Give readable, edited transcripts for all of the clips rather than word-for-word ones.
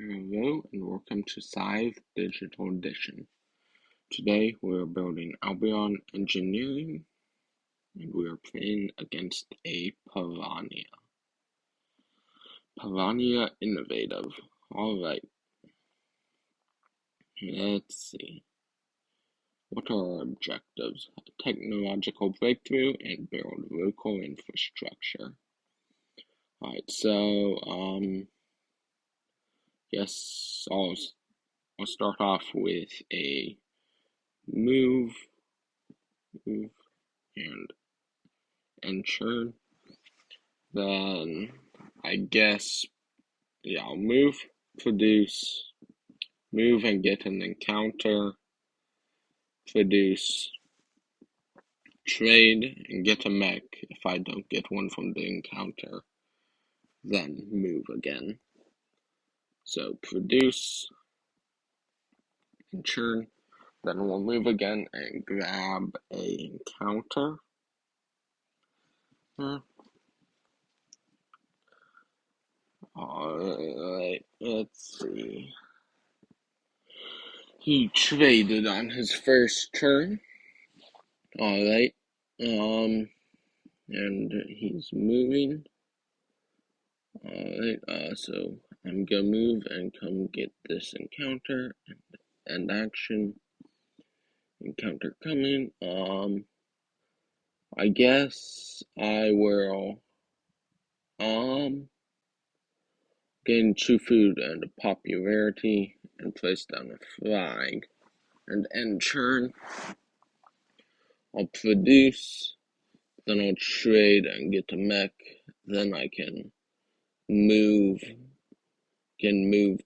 Hello and welcome to Scythe Digital Edition. Today we are building Albion Engineering and we are playing against a Polania. Polania Innovative. Alright, let's see. What are our objectives? Technological breakthrough and build local infrastructure. Alright, so yes, I'll start off with a move and ensure. Then I guess, yeah, I'll move, produce, move and get an encounter, produce, trade, and get a mech if I don't get one from the encounter, then move again. So produce and churn, then we'll move again and grab a encounter. Alright, let's see. He traded on his first turn. Alright, and he's moving. Alright, so I'm gonna move and come get this encounter and action. Encounter coming. I guess I will gain 2 food and a popularity and place down a flag and end turn. I'll produce, then I'll trade and get a mech, then I can move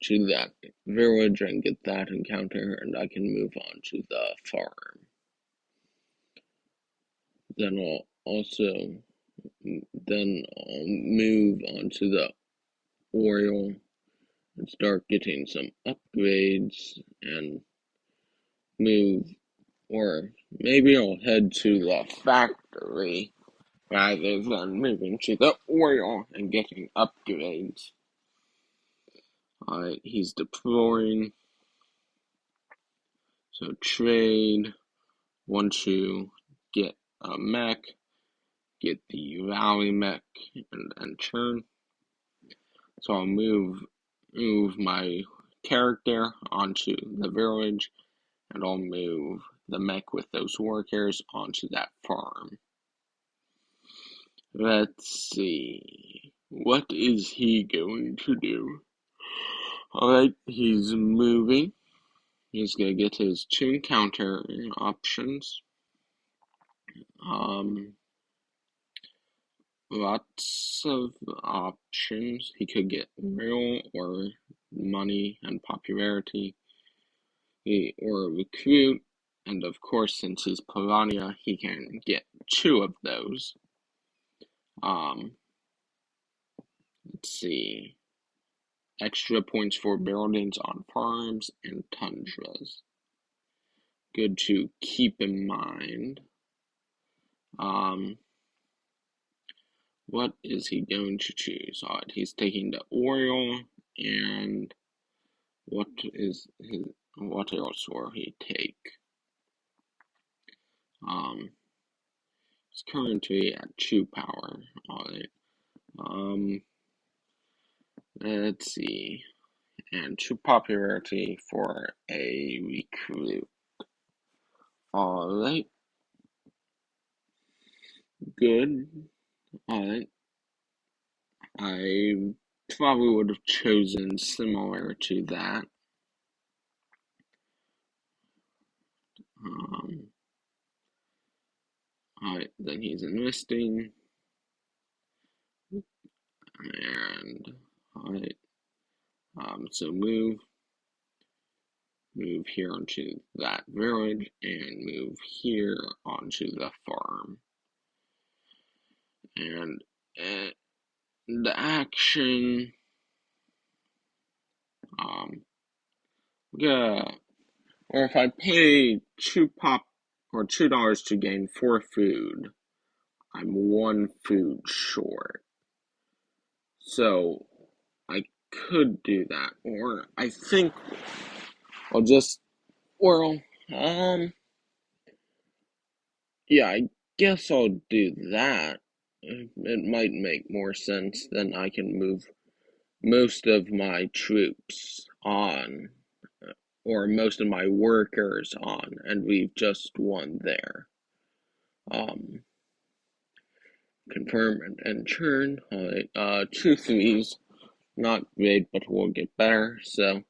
to that village and get that encounter, and I can move on to the farm. Then I'll move on to the oil and start getting some upgrades and move, or maybe I'll head to the factory rather than moving to the oil and getting upgrades. Alright, he's deploying. So trade, want to get a mech, get the rally mech, and turn. So I'll move my character onto the village, and I'll move the mech with those workers onto that farm. Let's see. What is he going to do? Alright, he's moving. He's gonna get his 2 encounter options. Lots of options. He could get oil or money and popularity, or recruit, and of course, since he's Polania, he can get 2 of those. Let's see. Extra points for buildings on farms and tundras. Good to keep in mind. What is he going to choose? Alright, he's taking the oil, and what else will he take? He's currently at 2 power. Alright. Let's see. And 2 popularity for a recruit. Alright. Good. Alright. I probably would have chosen similar to that. Alright, then he's enlisting. And alright. So move here onto that village and move here onto the farm. And the action, yeah, or if I pay $2 to gain 4 food, I'm 1 food short. So I could do that, or I think I'll just, well, yeah, I guess I'll do that. It might make more sense. Then I can move most of my troops on, or most of my workers on, and we've just won there. Um, Confirm and churn. Two threes, not great, but we'll get better. So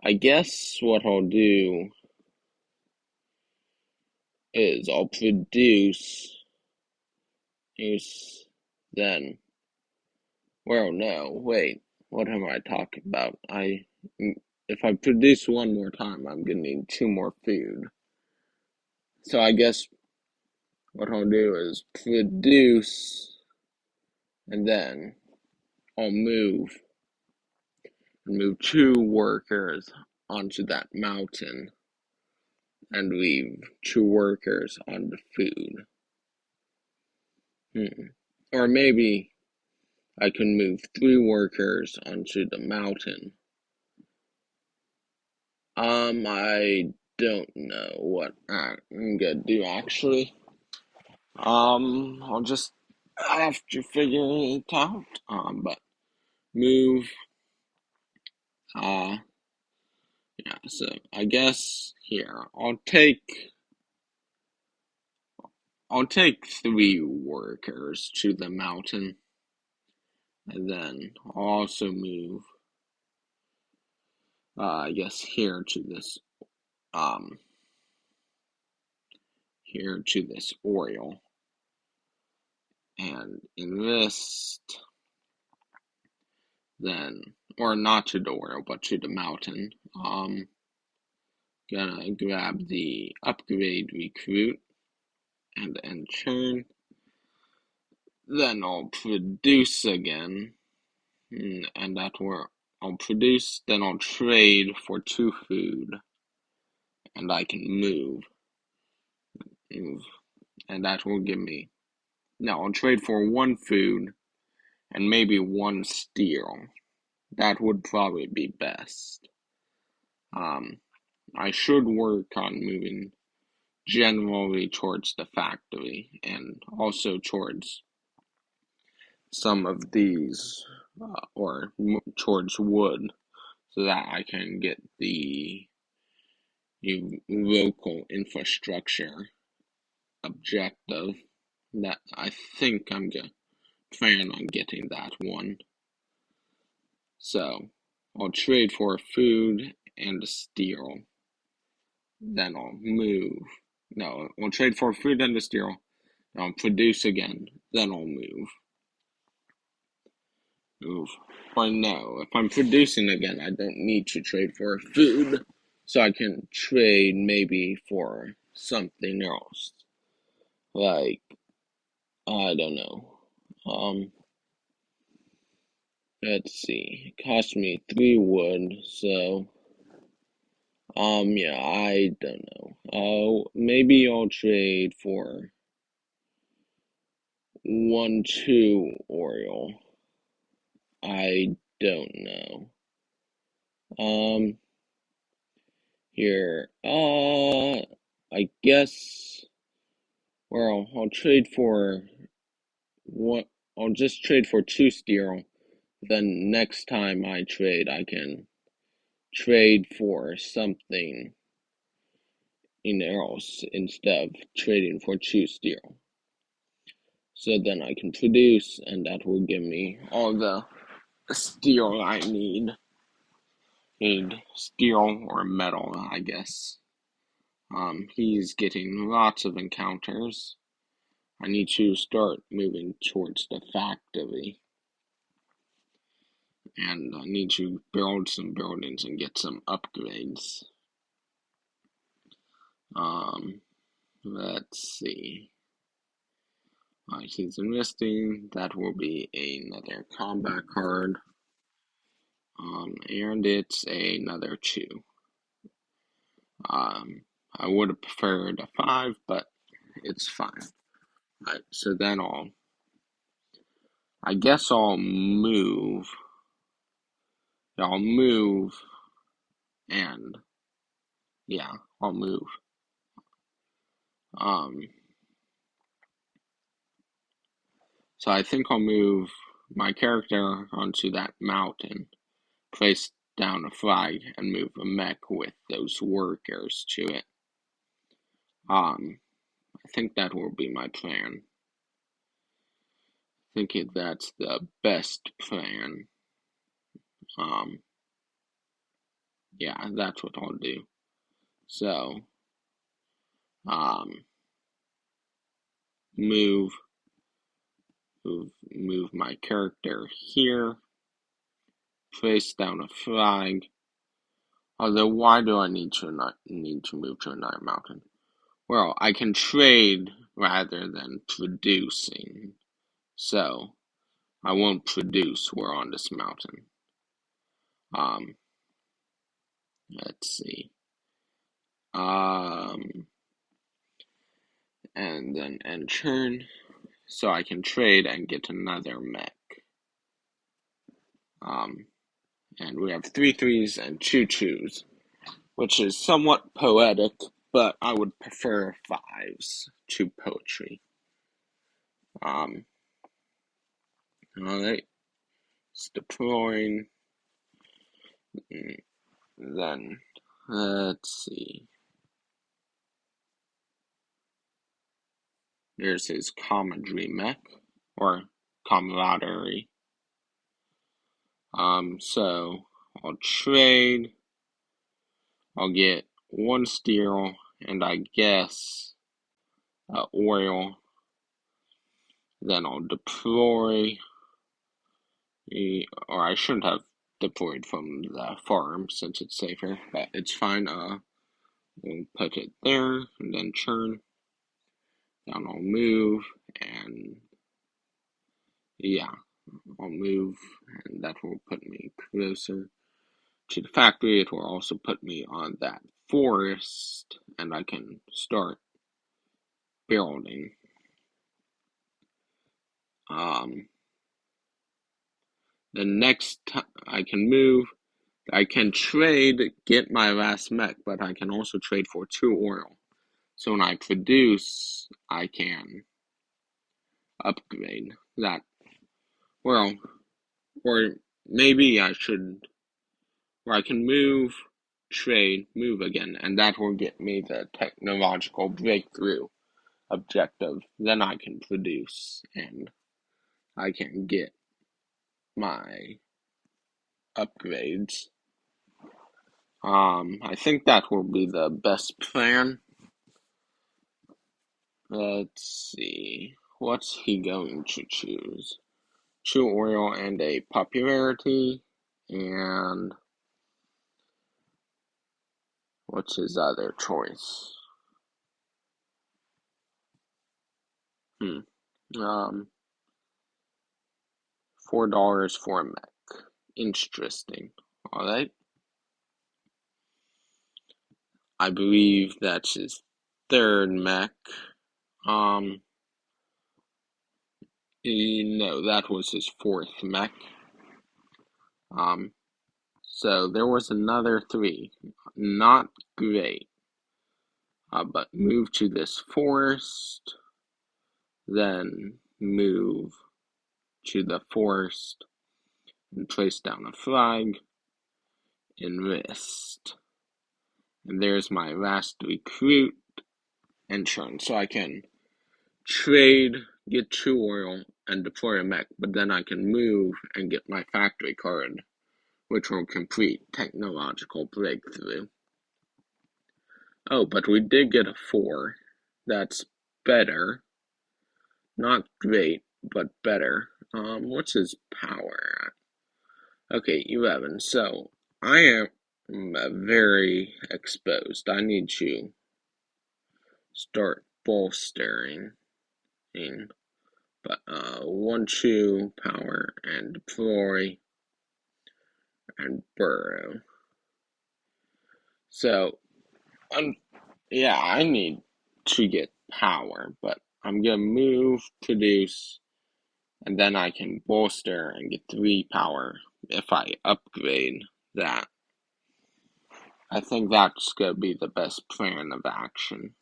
I guess what I'll do is I'll produce, then. Well, no, wait. What am I talking about? If I produce one more time, I'm gonna need two more food. So I guess what I'll do is produce, and then I'll move two workers onto that mountain, and leave two workers on the food. Or maybe I can move three workers onto the mountain. I don't know what I'm gonna do actually. I'll just have to figure it out. But move. Uh, yeah. So I guess here I'll take three workers to the mountain, and then I'll also move. I guess um here to this Oriole, and enlist then, or not to the Oriole, but to the mountain. Gonna grab the upgrade recruit and churn. Then I'll produce again, and that will I'll produce. Then I'll trade for two food, and I can move, and that will give me. No, I'll trade for one food and maybe one steel. That would probably be best. Um, I should work on moving generally towards the factory and also towards some of these, or towards wood, so that I can get the local infrastructure objective. That I think I'm gonna plan on getting that one. So I'll trade for food and a steel. Then I'll move. No, I'll trade for food and a steel. I'll produce again. Then I'll move. Or no, if I'm producing again, I don't need to trade for food. So I can trade maybe for something else. Like, I don't know. Let's see. It cost me 3 wood, so yeah, I don't know. Maybe I'll trade for 1-2 Oriole. I don't know. Here, I guess, well, I'll trade for one, I'll just trade for 2 steel. Then next time I trade, I can trade for something else instead of trading for 2 steel. So then I can produce, and that will give me all the steel I need. Steel or metal, I guess. He's getting lots of encounters. I need to start moving towards the factory. And I need to build some buildings and get some upgrades. Let's see. He's investing. That will be another combat card. And it's another 2. I would have preferred a 5, but it's fine. Right, so then I guess I'll move I'll move, and yeah, I'll move. So I think I'll move my character onto that mountain, place down a flag, and move a mech with those workers to it. I think that will be my plan. I think that's the best plan. Yeah, that's what I'll do. So, move my character here, place down a flag. Although, why do I need to move to another mountain? Well, I can trade rather than producing, so I won't produce. We're on this mountain. Let's see. And then end turn, so I can trade and get another mech. And we have 3 3s and 2 2s, which is somewhat poetic, but I would prefer 5s to poetry. Alright, it's deploying. Then, let's see. Here's his commandery mech, or camaraderie. So I'll trade. I'll get 1 steel, and I guess oil. Then I'll deploy, or I shouldn't have deployed from the farm since it's safer, but it's fine. We'll put it there, and then churn. Then I'll move, and yeah, I'll move, and that will put me closer to the factory. It will also put me on that forest, and I can start building. The next I can move, I can trade, get my last mech, but I can also trade for 2 oil. So when I produce, I can upgrade that. Well, or maybe I should, or I can move, trade, move again, and that will get me the technological breakthrough objective. Then I can produce, and I can get my upgrades. I think that will be the best plan. Let's see. What's he going to choose? 2 oil and a popularity. And what's his other choice? $4 for a mech. Interesting. Alright. I believe that's his 3rd mech. No, that was his 4th mech. So there was another 3. Not great. But move to this forest. Then move to the forest and place down a flag. Enlist. And there's my last recruit and churn. So I can trade, get 2 oil, and deploy a mech, but then I can move and get my factory card, which will complete technological breakthrough. Oh, but we did get a 4. That's better. Not great, but better. What's his power at? Okay, 11. So I am very exposed. I need to start bolstering. But 1, 2 power and deploy and burrow. So yeah, I need to get power, but I'm gonna move, produce, and then I can bolster and get 3 power if I upgrade that. I think that's gonna be the best plan of action.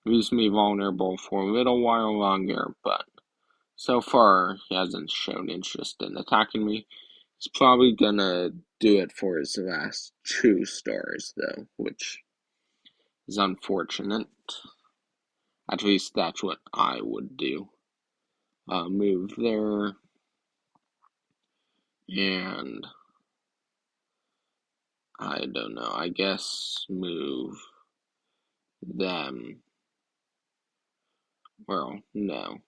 Leaves me vulnerable for a little while longer, but so far he hasn't shown interest in attacking me. He's probably gonna do it for his last 2 stars though, which is unfortunate. At least that's what I would do. Move there, and I don't know, I guess move them. Well, no.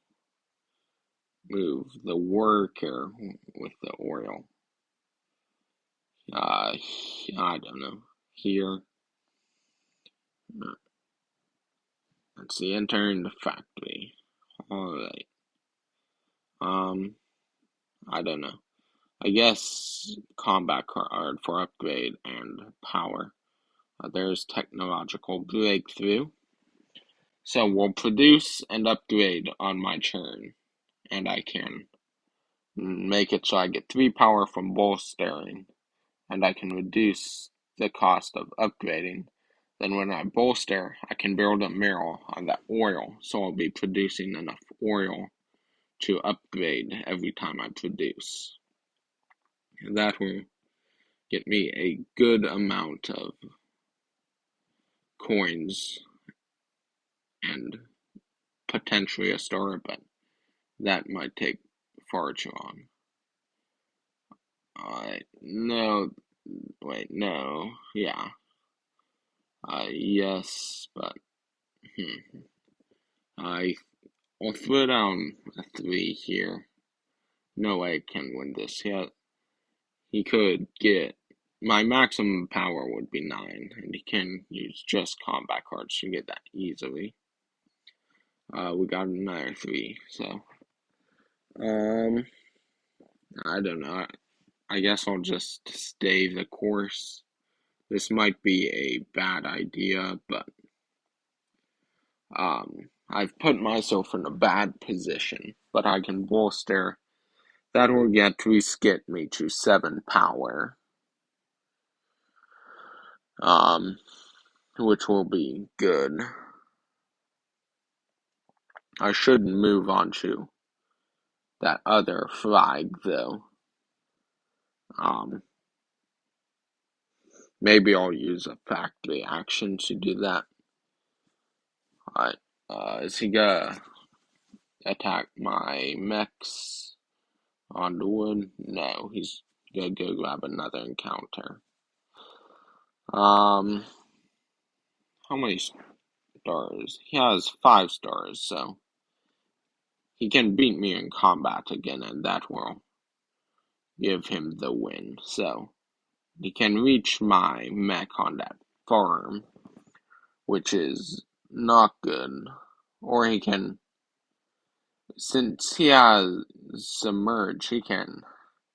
Move the worker with the oil. I don't know. Here. Let's see, enter in the factory. Alright. I don't know. I guess combat card for upgrade and power. There's technological breakthrough. So we'll produce and upgrade on my turn. And I can make it so I get 3 power from bolstering. And I can reduce the cost of upgrading. Then when I bolster, I can build a mill on that oil. So I'll be producing enough oil to upgrade every time I produce. And that will get me a good amount of coins and potentially a star, but that might take far too long. No, wait, no, yeah. Yes, but, I'll throw down a 3 here. No way I can win this yet. He could get, my maximum power would be 9, and he can use just combat cards to get that easily. We got another 3, so, I don't know. I guess I'll just stay the course. This might be a bad idea, but I've put myself in a bad position, but I can bolster. That will at least get me to 7 power, which will be good. I should move on to that other flag, though. Maybe I'll use a factory action to do that. Alright, is he gonna attack my mechs on the wood? No, he's gonna go grab another encounter. How many stars? He has 5 stars, so he can beat me in combat again, and that will give him the win. So he can reach my mech on that farm, which is not good. Or he can, since he has submerge, he can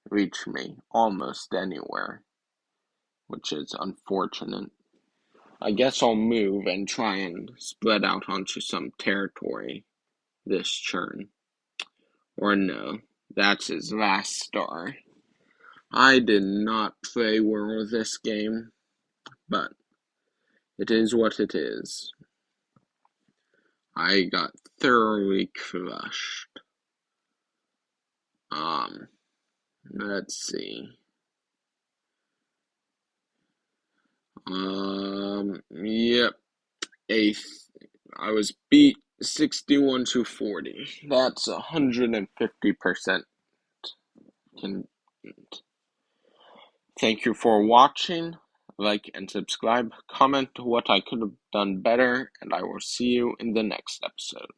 reach me almost anywhere, which is unfortunate. I guess I'll move and try and spread out onto some territory this turn. Or no, that's his last star. I did not play well this game, but it is what it is. I got thoroughly crushed. Let's see. Yep. Eighth. I was beat 61 to 40. That's 150%. Thank you for watching. Like and subscribe. Comment what I could have done better, and I will see you in the next episode.